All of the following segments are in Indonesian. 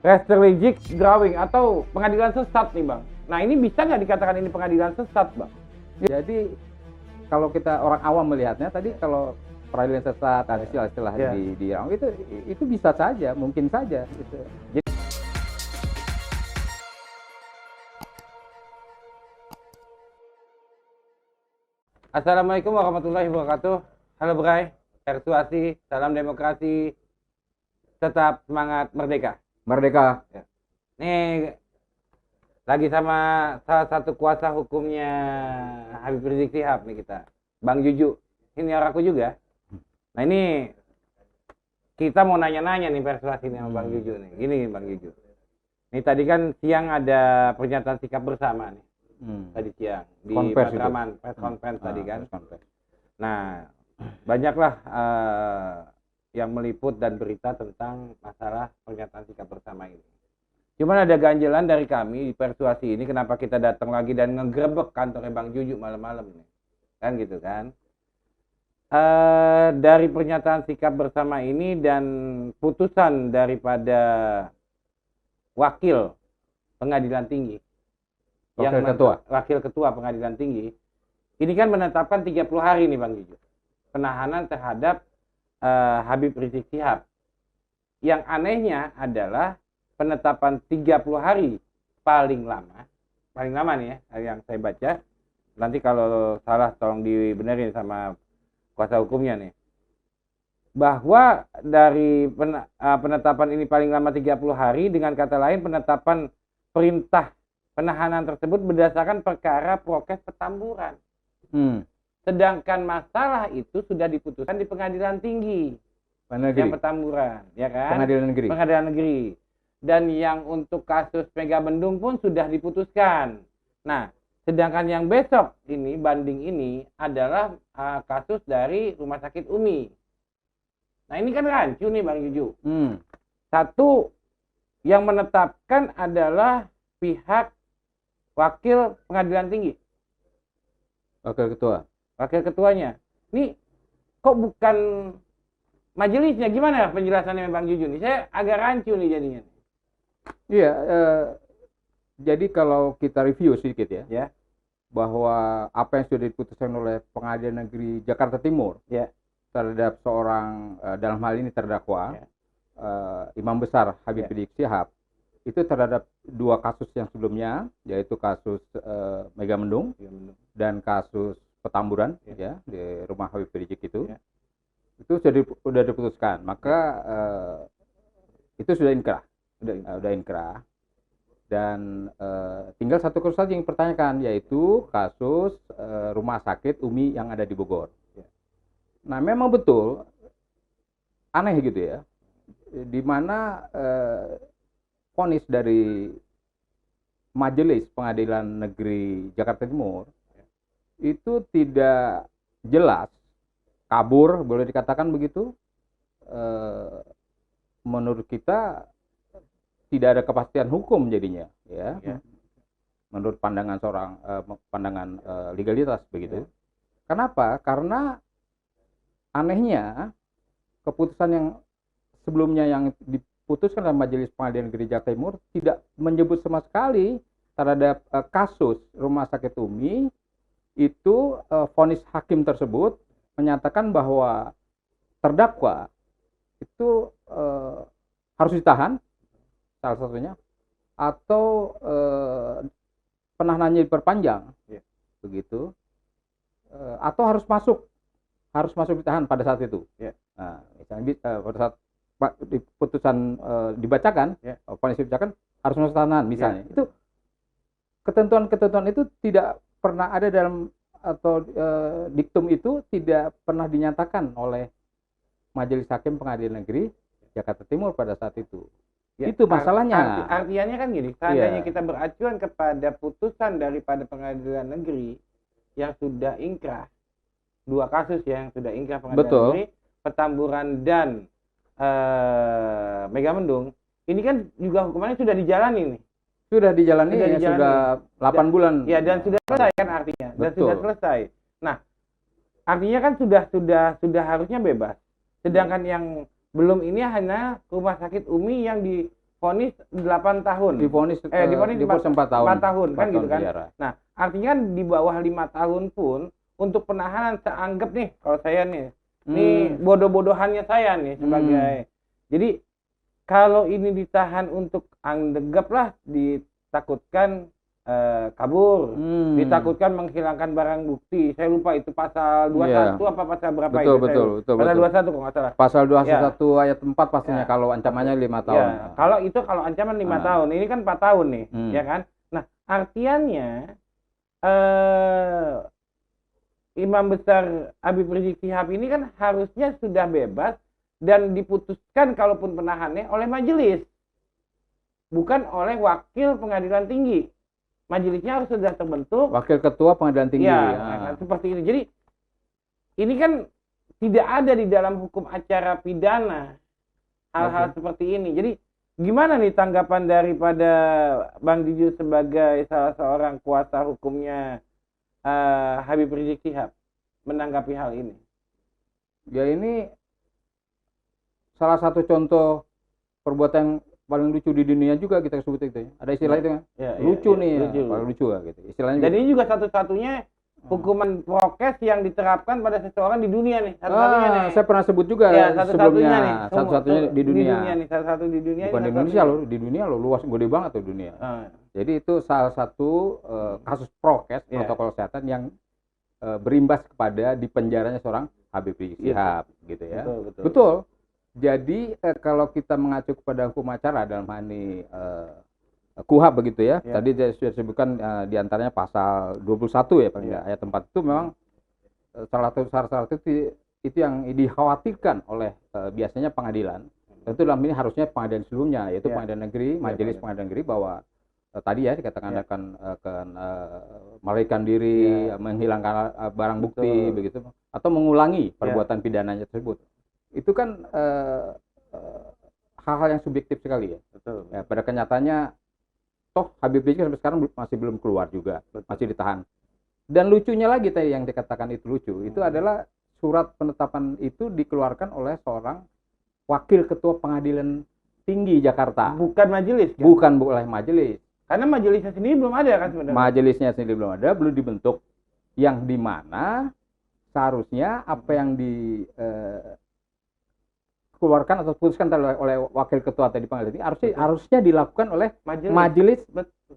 Strategic drawing atau pengadilan sesat nih Bang. Nah ini bisa nggak dikatakan ini pengadilan sesat Bang? Jadi kalau kita orang awam melihatnya tadi kalau peradilan sesat ada istilah-istilah di itu bisa saja, mungkin saja gitu. Jadi, Assalamualaikum warahmatullahi wabarakatuh. Halo Bray, persuasi, salam demokrasi, tetap semangat merdeka. Merdeka. Ya. Nih lagi sama salah satu kuasa hukumnya Habib Rizik Syihab nih kita, Bang Juju. Ini orang aku juga. Nah ini kita mau nanya-nanya nih persuasi nih sama Bang Juju nih. Gini Bang Juju. Ini tadi kan siang ada pernyataan sikap bersama nih. Tadi siang di Matraman press conference tadi kan. Nah banyaklah yang meliput dan berita tentang masalah pernyataan sikap bersama ini. Cuman ada ganjelan dari kami di persuasi ini, kenapa kita datang lagi dan ngegerebek kantornya Bang Juju malam-malam nih, kan gitu kan? Dari pernyataan sikap bersama ini dan putusan daripada wakil pengadilan tinggi, wakil ketua pengadilan tinggi, ini kan menetapkan 30 hari nih Bang Juju, penahanan terhadap Habib Rizik Syihab. Yang anehnya adalah penetapan 30 hari paling lama nih ya, yang saya baca. Nanti kalau salah tolong dibenerin sama kuasa hukumnya nih. Bahwa dari penetapan ini paling lama 30 hari, dengan kata lain penetapan perintah penahanan tersebut berdasarkan perkara prokes Petamburan. Sedangkan masalah itu sudah diputuskan di pengadilan tinggi yang Petamburan, ya kan? Pengadilan negeri. Dan yang untuk kasus Megamendung pun sudah diputuskan. Nah, sedangkan yang besok ini banding ini adalah kasus dari Rumah Sakit Umi. Nah, ini kan rancu nih Bang Juju. Satu yang menetapkan adalah pihak wakil pengadilan tinggi. Wakil ketuanya. Ini kok bukan majelisnya? Gimana penjelasannya Bang Juju nih? Saya agak rancu nih jadinya. Iya, jadi kalau kita review sedikit ya, bahwa apa yang sudah diputuskan oleh Pengadilan Negeri Jakarta Timur terhadap seorang dalam hal ini terdakwa Imam Besar Habib Rizik Syihab itu terhadap dua kasus yang sebelumnya, yaitu kasus Megamendung dan kasus Petamburan ya di rumah Habib Rizik itu sudah diputuskan, maka itu sudah inkrah. Udah inkrah, dan tinggal satu kasus saja yang dipertanyakan, yaitu kasus Rumah Sakit Umi yang ada di Bogor. Nah memang betul aneh gitu ya, di mana vonis dari Majelis Pengadilan Negeri Jakarta Timur itu tidak jelas, kabur, boleh dikatakan begitu. Menurut kita tidak ada kepastian hukum jadinya ya. Menurut pandangan legalitas begitu. Kenapa? Karena anehnya keputusan yang sebelumnya yang diputuskan oleh Majelis Pengadilan Negeri Jakarta Timur tidak menyebut sama sekali terhadap kasus Rumah Sakit Umi itu. Vonis hakim tersebut menyatakan bahwa terdakwa itu harus ditahan, salah satunya, atau penahanannya diperpanjang, begitu, atau harus masuk ditahan pada saat itu. Nah, misalnya pada saat putusan dibacakan, vonis dibacakan harus masuk tahanan, misalnya. Itu ketentuan-ketentuan itu tidak pernah ada dalam atau diktum itu tidak pernah dinyatakan oleh Majelis Hakim Pengadilan Negeri Jakarta Timur pada saat itu. Itu masalahnya. Artinya kan gini, seandainya kita beracuan kepada putusan daripada pengadilan negeri yang sudah inkrah, dua kasus yang sudah inkrah pengadilan negeri, Petamburan dan Megamendung, ini kan juga hukumannya sudah dijalani nih. Sudah 8 bulan. Ya, dan sudah selesai kan artinya. Dan sudah selesai. Nah, artinya kan sudah harusnya bebas. Sedangkan yang belum ini hanya Rumah Sakit Umi yang vonis 8 tahun. Divonis 4 tahun. 4 tahun kan gitu kan. Penjara. Nah, artinya di bawah 5 tahun pun untuk penahanan saya anggap nih kalau saya nih ini bodoh-bodohannya saya nih sebagai. Jadi kalau ini ditahan untuk anggaplah ditakutkan kabur, ditakutkan menghilangkan barang bukti. Saya lupa itu pasal 21 apa pasal berapa betul, itu. Betul. Pasal 21 kalau nggak salah. Pasal 21 ayat 4 pastinya kalau ancamannya 5 tahun. Kalau ancaman 5 tahun, ini kan 4 tahun nih, ya kan? Nah, artiannya Imam Besar Habib Rizik Syihab ini kan harusnya sudah bebas dan diputuskan kalaupun penahanannya oleh majelis, bukan oleh wakil pengadilan tinggi. Majelisnya harus sudah terbentuk. Wakil ketua pengadilan tinggi. Seperti ini. Jadi ini kan tidak ada di dalam hukum acara pidana hal-hal seperti ini. Jadi gimana nih tanggapan daripada Bang Diju sebagai salah seorang kuasa hukumnya Habib Rizik Syihab menanggapi hal ini? Ya ini salah satu contoh perbuatan paling lucu di dunia juga kita sebut itu. Ada istilah itu kan? Lucu paling lucu lah gitu. Istilahnya. Dan ini juga satu-satunya hukuman prokes yang diterapkan pada seseorang di dunia nih. Satu-satunya nih. Saya pernah sebut juga sebelumnya. Satu-satunya di dunia. Satu di dunia. Bukan di Indonesia loh, di dunia loh, luas gede banget tuh dunia. Jadi itu salah satu kasus prokes protokol kesehatan yang berimbas kepada dipenjaranya seorang Habib Rizik Syihab gitu ya. Betul. Jadi kalau kita mengacu kepada hukum acara dalam hal ini KUHAP begitu ya. Tadi saya sudah sebutkan diantaranya pasal 21 ya paling ayat 4 itu memang salah satu syarat itu yang dikhawatirkan oleh biasanya pengadilan. Tentu dalam ini harusnya pengadilan sebelumnya yaitu pengadilan negeri, majelis pengadilan negeri bahwa tadi ya dikatakan akan melarikan diri, menghilangkan barang bukti begitu atau mengulangi perbuatan pidananya tersebut. Itu kan hal-hal yang subjektif sekali ya. Betul. Ya, pada kenyataannya toh Habib Rizik sampai sekarang masih belum keluar juga, masih ditahan. Dan lucunya lagi tadi yang dikatakan itu lucu, itu adalah surat penetapan itu dikeluarkan oleh seorang wakil ketua pengadilan tinggi Jakarta. Bukan majelis. Kan? Bukan oleh majelis. Karena majelisnya sendiri belum ada kan sebenarnya. Majelisnya sendiri belum ada, belum dibentuk. Yang dimana seharusnya apa yang dikeluarkan atau putuskan oleh wakil ketua tadi pengadilan tinggi harusnya dilakukan oleh majelis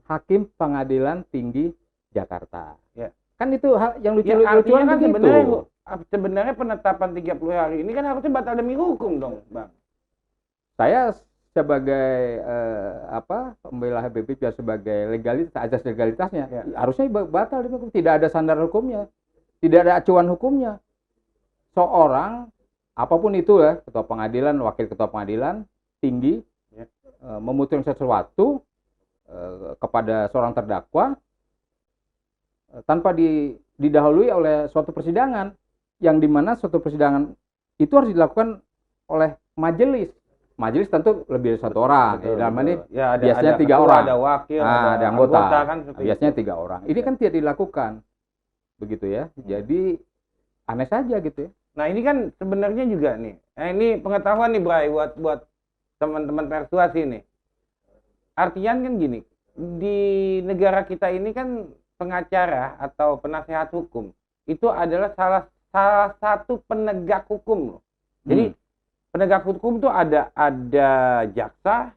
hakim pengadilan tinggi Jakarta. Ya. Kan itu hal yang lucu-lucuan kan begitu. Sebenarnya penetapan 30 hari ini kan harusnya batal demi hukum dong, Bang. Saya sebagai pembela Habib Rizik sebagai legalitas, azas legalitasnya harusnya batal demi hukum. Tidak ada sandar hukumnya, tidak ada acuan hukumnya. Seorang apapun itu ya, ketua pengadilan, wakil ketua pengadilan tinggi memutuskan sesuatu kepada seorang terdakwa tanpa didahului oleh suatu persidangan, yang dimana suatu persidangan itu harus dilakukan oleh majelis. Majelis tentu lebih dari satu orang. Dalam ini biasanya 3 orang. Ada wakil, ada anggota kan, biasanya 3 orang. Ini kan tidak dilakukan, begitu ya. Jadi aneh saja gitu ya. Nah ini kan sebenarnya juga nih, ini pengetahuan nih Bray buat teman-teman persuasi nih. Artian kan gini, di negara kita ini kan pengacara atau penasehat hukum itu adalah salah satu penegak hukum loh. Jadi penegak hukum tuh ada jaksa,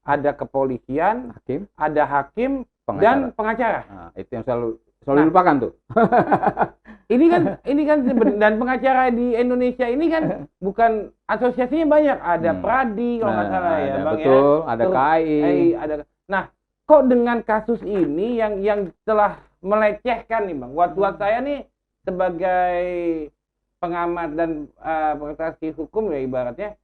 ada kepolisian, ada hakim dan pengacara. Nah, itu yang selalu dilupakan tuh. Ini kan dan pengacara di Indonesia ini kan bukan asosiasinya banyak, ada Pradi kalau nggak salah ya, Bang betul, ya. Ada KAI, ada. Nah, kok dengan kasus ini yang telah melecehkan nih, Bang. Buat saya nih sebagai pengamat dan praktisi hukum ya ibaratnya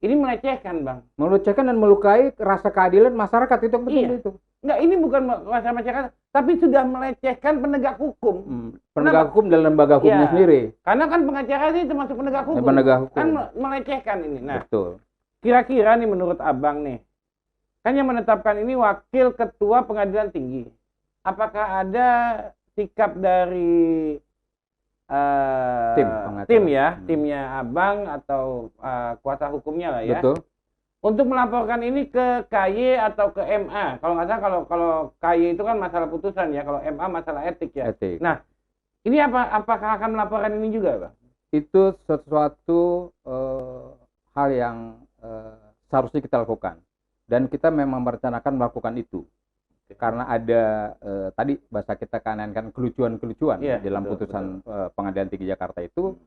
ini melecehkan, Bang. Melecehkan dan melukai rasa keadilan masyarakat itu betul itu. Enggak, ini bukan rasa masyarakat, tapi sudah melecehkan penegak hukum. Penegak hukum dan lembaga hukumnya sendiri. Karena kan pengacara ini termasuk penegak hukum. Penegak hukum. Kan melecehkan ini. Nah, betul. Kira-kira nih menurut Abang nih, kan yang menetapkan ini wakil ketua pengadilan tinggi. Apakah ada sikap dari timnya Abang atau kuasa hukumnya lah ya? Betul. untuk melaporkan ini ke KY atau ke MA. Kalau nggak salah kalau KY itu kan masalah putusan ya, kalau MA masalah etik ya. Etik. Nah, ini apakah akan melaporkan ini juga, Bang? Itu sesuatu hal yang seharusnya kita lakukan. Dan kita memang merencanakan melakukan itu. Karena ada tadi bahasa kita kan kelucuan-kelucuan dalam putusan Pengadilan Tinggi Jakarta itu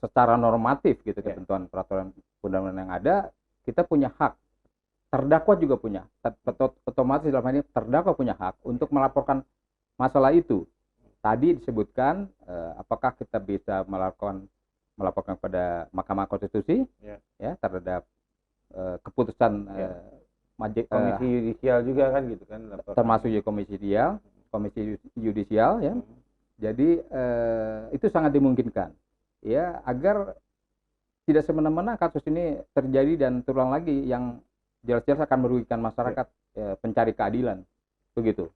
secara normatif gitu ketentuan peraturan undang-undang yang ada, kita punya hak, terdakwa juga punya, otomatis dalam hal ini terdakwa punya hak untuk melaporkan masalah itu. Tadi disebutkan apakah kita bisa melaporkan kepada Mahkamah Konstitusi ya terhadap keputusan komisi yudisial juga kan gitu kan, termasuk komisi yudisial ya. Jadi itu sangat dimungkinkan ya, agar tidak semena-mena kasus ini terjadi dan terulang lagi yang jelas-jelas akan merugikan masyarakat pencari keadilan begitu.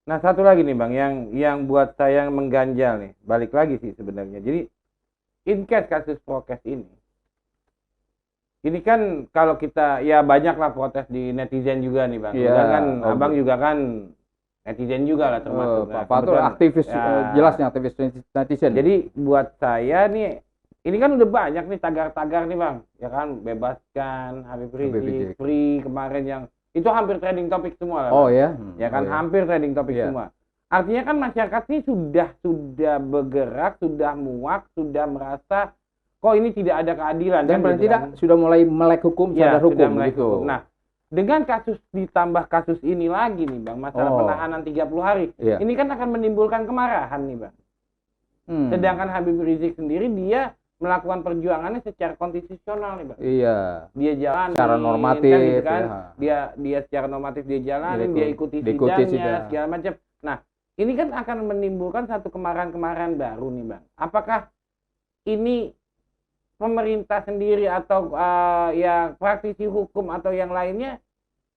Nah, satu lagi nih Bang yang buat saya mengganjal nih, balik lagi sih sebenarnya. Jadi in case kasus prokes ini kan kalau kita ya banyaklah protes di netizen juga nih Bang. Kan Abang juga kan netizen juga lah termasuk. Pak Fatul aktivis jelasnya aktivis netizen. Jadi buat saya nih ini kan udah banyak nih tagar-tagar nih Bang, ya kan, bebaskan Habib Rizik, free kemarin yang itu hampir trending topik semua lah. Oh ya. Ya kan hampir trending topik semua. Artinya kan masyarakat ini sudah bergerak, sudah muak, sudah merasa kok ini tidak ada keadilan. Dan paling tidak sudah mulai melek hukum, sadar hukum gitu. Nah, dengan kasus ditambah kasus ini lagi nih Bang, masalah penahanan 30 hari. Ini kan akan menimbulkan kemarahan nih Bang. Sedangkan Habib Rizik sendiri dia melakukan perjuangannya secara konstitusional nih Bang. Iya. Dia jalan secara normatif kan, dia secara normatif dia jalanin, dia ikuti sidangnya segala macam. Nah, ini kan akan menimbulkan satu kemarahan-kemarahan baru nih Bang. Apakah ini pemerintah sendiri atau ya praktisi hukum atau yang lainnya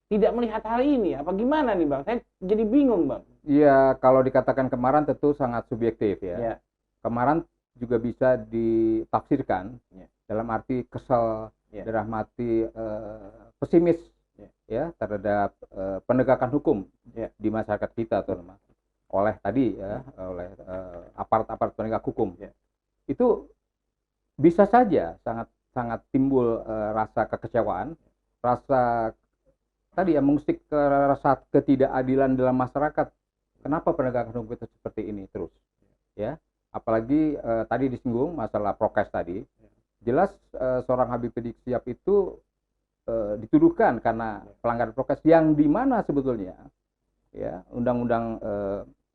tidak melihat hal ini? Apa gimana nih Bang? Saya jadi bingung Bang. Iya, kalau dikatakan kemarahan tentu sangat subjektif ya. Kemarahan juga bisa ditafsirkan dalam arti kesal, dalam arti pesimis ya terhadap penegakan hukum di masyarakat kita terutama oleh tadi ya oleh aparat-aparat penegak hukum. Itu bisa saja sangat timbul rasa kekecewaan, rasa tadi ya mengusik ke rasa ketidakadilan dalam masyarakat. Kenapa penegakan hukum itu seperti ini terus ya? Apalagi tadi disinggung masalah prokes tadi, jelas seorang Habib Rizik Syihab itu dituduhkan karena pelanggaran prokes yang dimana sebetulnya ya undang-undang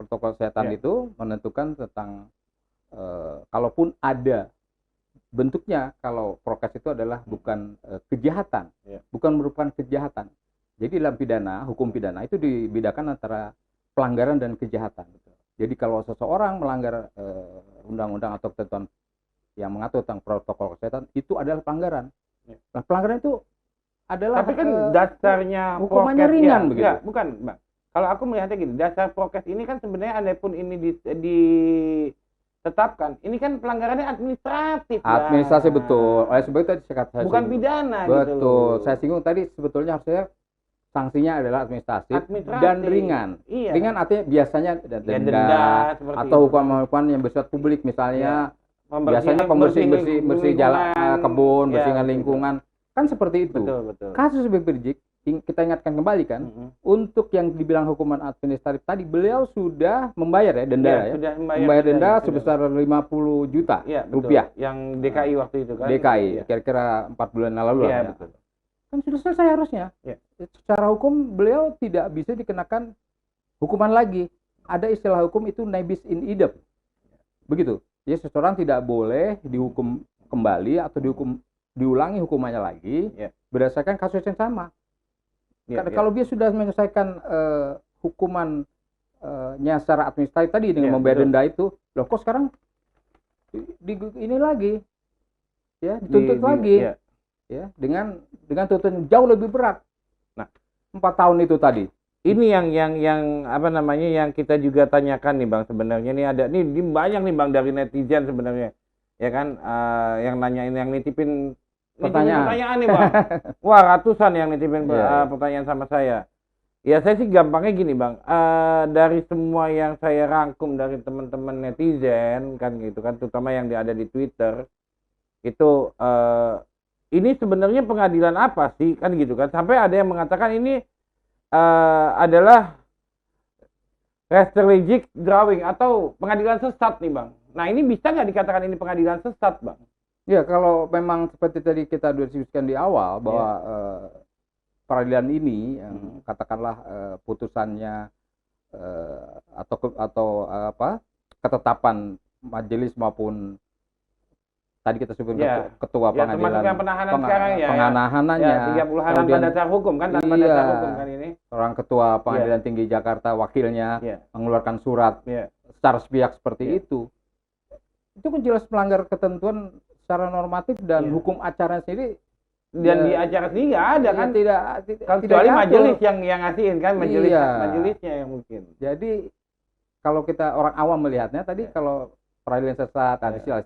protokol kesehatan itu menentukan tentang kalaupun ada bentuknya, kalau prokes itu adalah bukan kejahatan, bukan merupakan kejahatan. Jadi dalam pidana, hukum pidana itu dibedakan antara pelanggaran dan kejahatan. Jadi kalau seseorang melanggar undang-undang atau ketentuan yang mengatur tentang protokol kesehatan itu adalah pelanggaran. Nah, pelanggaran itu adalah tapi kan dasarnya hukumannya ringan begitu. Bukan, Bang. Kalau aku melihatnya gini, dasar prokes ini kan sebenarnya adapun ini ditetapkan, ini kan pelanggarannya administratif. Administrasi betul. Oleh sebab itu tadi saya bukan pidana betul. Gitu loh. Saya singgung tadi sebetulnya harusnya sanksinya adalah administratif dan ringan. Ringan artinya biasanya denda atau hukuman yang bersifat publik misalnya biasanya bersih jalan kebun, bersihkan lingkungan kan seperti itu. Betul. Kasus Habib Rizik kita ingatkan kembali kan untuk yang dibilang hukuman administratif tadi beliau sudah membayar ya denda sudah membayar denda sebesar 50 juta rupiah. Yang DKI waktu itu kan. DKI kira-kira 4 bulan lalu lah. Betul. Kan sudah selesai harusnya. Secara hukum beliau tidak bisa dikenakan hukuman lagi. Ada istilah hukum itu nebis in idem. Begitu. Jadi seseorang tidak boleh dihukum kembali atau diulangi hukumannya lagi berdasarkan kasus yang sama. Kalau dia sudah menyelesaikan hukumannya secara administratif tadi dengan membayar denda itu, loh kok sekarang ini lagi ya dituntut lagi. Ya, dengan tuntutan jauh lebih berat. Nah, 4 tahun itu tadi. Ini yang apa namanya yang kita juga tanyakan nih Bang sebenarnya ini banyak nih Bang dari netizen sebenarnya. Ya kan yang nanyain yang nitipin pertanyaan nih Bang. Wah, ratusan yang nitipin pertanyaan sama saya. Ya saya sih gampangnya gini Bang, dari semua yang saya rangkum dari teman-teman netizen kan gitu kan, terutama yang ada di Twitter, itu ini sebenarnya pengadilan apa sih kan gitu kan, sampai ada yang mengatakan ini adalah strategic drawing atau pengadilan sesat nih Bang. Nah ini bisa nggak dikatakan ini pengadilan sesat Bang? Ya kalau memang seperti tadi kita diskusikan di awal bahwa peradilan ini yang katakanlah putusannya atau ketetapan majelis maupun tadi kita sebut ketua pengadilan penahanannya 30 hari tanpa dasar hukum kan, tanpa dasar hukum kan ini. Orang ketua pengadilan tinggi Jakarta wakilnya mengeluarkan surat secara sepihak seperti itu kan jelas melanggar ketentuan secara normatif dan hukum acara sendiri. Dan di acara sendiri nggak ada kan, kecuali majelis yang ngasihin kan, majelisnya yang mungkin. Jadi kalau kita orang awam melihatnya tadi kalau peradilan sesat ada istilah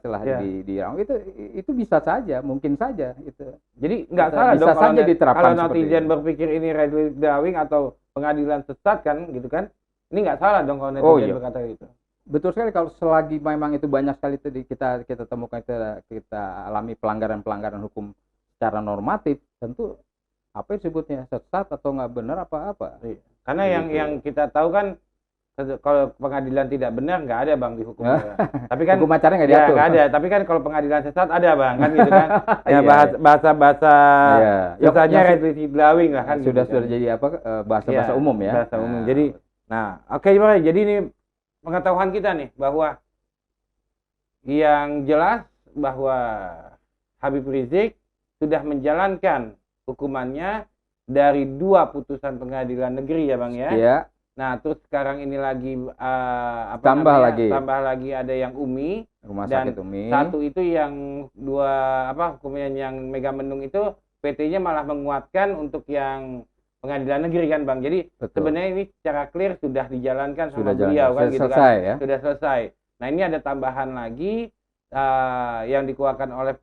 itu bisa saja, mungkin saja itu. Jadi nggak salah bisa dong saja diterapkan kalau netizen berpikir ini radio drawing atau pengadilan sesat kan gitu kan, ini nggak salah dong kalau netizen berkata itu. Betul sekali, kalau selagi memang itu banyak sekali tadi kita temukan, kita alami pelanggaran hukum secara normatif, tentu apa yang disebutnya sesat atau nggak benar apa-apa. Karena yang kita tahu kan kalau pengadilan tidak benar nggak ada Bang di hukum. Tapi kan hukum acaranya nggak diatur. Nggak ada. Tapi kan kalau pengadilan sesat ada Bang kan gitu kan. Ya bahasa misalnya retribusi drawing lah kan. Sudah jadi bahasa umum ya. Bahasa umum. Jadi jadi ini pengetahuan kita nih bahwa yang jelas bahwa Habib Rizik sudah menjalankan hukumannya dari 2 putusan pengadilan negeri ya Bang ya. Iya. Nah terus sekarang ini lagi tambah lagi ada yang UMI, Rumah Sakit Umi. Satu itu yang 2 hukuman yang Megamendung itu PT-nya malah menguatkan untuk yang pengadilan negeri kan Bang. Jadi sebenarnya ini secara clear sudah dijalankan sama beliau kan gitu kan. Sudah selesai. Nah ini ada tambahan lagi yang dikeluarkan oleh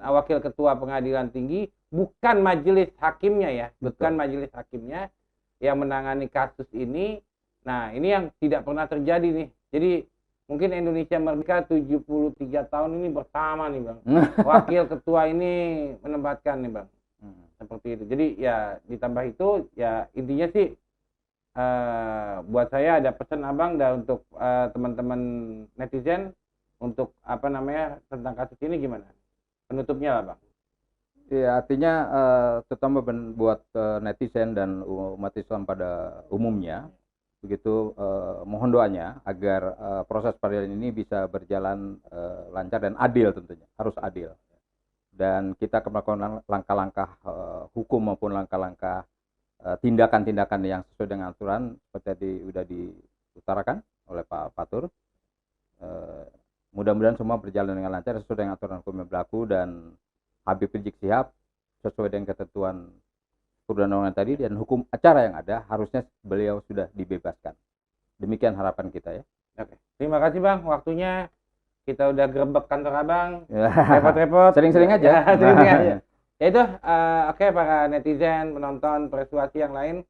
wakil ketua pengadilan tinggi, bukan majelis hakimnya ya. Bukan majelis hakimnya yang menangani kasus ini. Nah ini yang tidak pernah terjadi nih. Jadi mungkin Indonesia Merdeka 73 tahun ini pertama nih Bang, wakil ketua ini menempatkan nih Bang, seperti itu. Jadi ya ditambah itu ya intinya sih buat saya ada pesan Abang dan untuk teman-teman netizen untuk tentang kasus ini gimana penutupnya lah Bang? Ya artinya terutama buat netizen dan umat Islam pada umumnya begitu, mohon doanya agar proses peradilan ini bisa berjalan lancar dan adil, tentunya harus adil, dan kita melakukan langkah-langkah hukum maupun langkah-langkah tindakan-tindakan yang sesuai dengan aturan seperti tadi sudah diutarakan oleh Pak Fatur. Mudah-mudahan semua berjalan dengan lancar sesuai dengan aturan hukum yang berlaku, dan Habib Rizik Syihab sesuai dengan ketentuan perundang-undangan tadi dan hukum acara yang ada, harusnya beliau sudah dibebaskan. Demikian harapan kita ya. Oke. Terima kasih Bang, waktunya. Kita udah gerebek kantor Abang, repot-repot. Sering-sering aja. Sering-sering aja. Ya itu, para netizen, penonton, persuasi yang lain.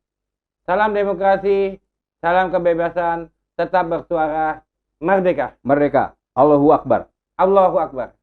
Salam demokrasi, salam kebebasan, tetap bersuara merdeka. Merdeka. Allahu Akbar. Allahu Akbar.